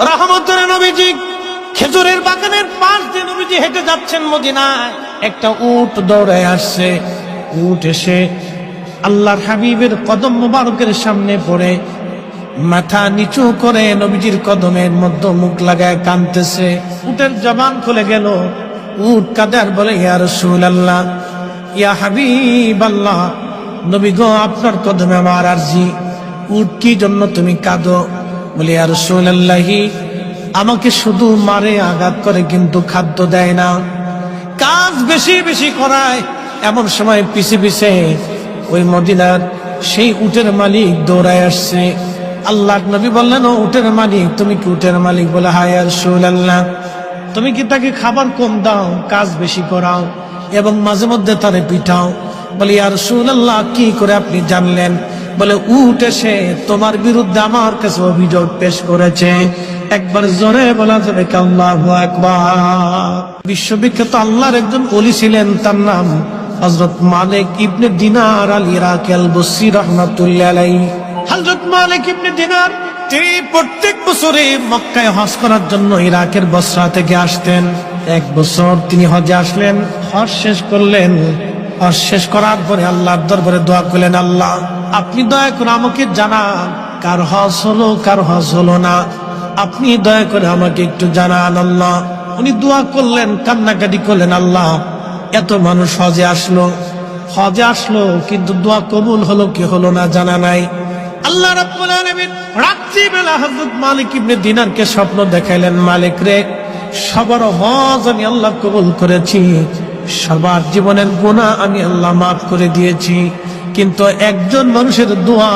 রহমতের নবীজি খেজুরের বাগানের পাশ দিয়ে নবীজি হেঁটে যাচ্ছেন মদিনায়। একটা উট দৌড়ে আসছে। উট এসে আল্লাহর হাবিবের কদম মোবারকের সামনে পড়ে মাথা নিচু করে নবীজির কদমের মধ্যে মুখ লাগায় কাঁদতেছে। উটের জবান খুলে গেল। উট কাঁদে আর বলে, ইয়া রাসূলুল্লাহ, ইয়া হাবিবাল্লাহ, নবী গো, আপনার কদমে আমার আরজি। উট, কি জন্য তুমি কাঁদো? বলে, ইয়া রাসূলুল্লাহি, আমাকে শুধু মারে, আঘাত করে, কিন্তু খাদ্য দেয় না, কাজ বেশি বেশি করায়। এমন সময় পিছে পিছে ওই মদিনার সেই উটের মালিক দৌড়ায় আসছে। আল্লাহর নবী বললেন, ও উটের মালিক, তুমি কি উটের মালিক? বলে, হ্যাঁ ইয়া রাসূলুল্লাহ। তুমি কি তাকে খাবার কম দাও, কাজ বেশি করাও এবং মাঝে মধ্যে তারে পিঠাও? বলে, ইয়া রাসূলুল্লাহ, কি করে আপনি জানলেন? বলে, উট এসে তোমার বিরুদ্ধে আমার কাছে অভিযোগ পেশ করেছে। একবার জোরে বলা যাবে কি আল্লাহু আকবার? বিশ্ববিখ্যাত আল্লাহর একজন ওলি ছিলেন, তার নাম হযরত মালিক ইবনে দিনার আল ইরাকি আল বসরি রাহমাতুল্লাহ আলাইহি। হযরত মালিক ইবনে দিনার তিনি প্রত্যেক বছরে মক্কায় হজ করার জন্য ইরাকের বসরা থেকে আসতেন। এক বছর তিনি হজে আসলেন, হজ শেষ করলেন। হজ শেষ করার পরে আল্লাহর দরবারে দোয়া করলেন, আল্লাহ, আপনি দয়া করে আমাকে জানান কার হজ হলো, কার হজ হলো না। আপনি দয়া করে আমাকে একটু জানান আল্লাহ। উনি দোয়া করলেন, কান্নাকাটি করলেন, আল্লাহ, এত মানুষ হজে আসলো, কিন্তু দোয়া কবুল হলো কি হলো না জানা নাই। আল্লাহ রাব্বুল আলামিন রাত্রিবেলা হযরত মালিক ইবনে দিনারকে স্বপ্ন দেখাইলেন, মালিক রে, সবার হজ আমি আল্লাহ কবুল করেছি, সবার জীবনের গুনাহ আমি আল্লাহ মাফ করে দিয়েছি, কিন্তু একজন মানুষের দোয়া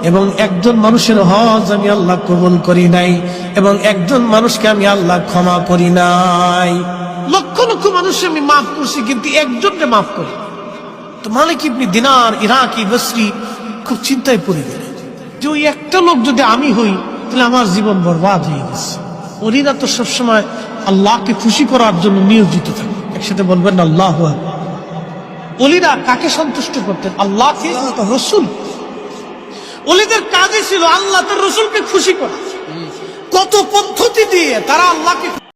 এবং একজন মানুষের হজ আমি আল্লাহ কবুল করি নাই, এবং একজন মানুষকে আমি আল্লাহ ক্ষমা করি নাই। লক্ষ লক্ষ মানুষ আমি মাফ করছি, কিন্তু একজনকে মাফ করি। তো মালিক ইবনে দিনার ইরাকি বসরি খুব চিন্তায় পড়ে গেলেন যে ওই একটা লোক যদি আমি হই, তাহলে আমার জীবন বরবাদ হয়ে গেছে। ওলিরা তো সবসময় আল্লাহকে খুশি করার জন্য নিয়োজিত থাকে। একসাথে বলবেন আল্লাহু আকবার। ওলিরা কাকে সন্তুষ্ট করতেন? আল্লাহকে, রসুল। ওলিদের কাজই ছিল আল্লাহ তার রসুলকে খুশি করা। কত পদ্ধতি দিয়ে তারা আল্লাহকে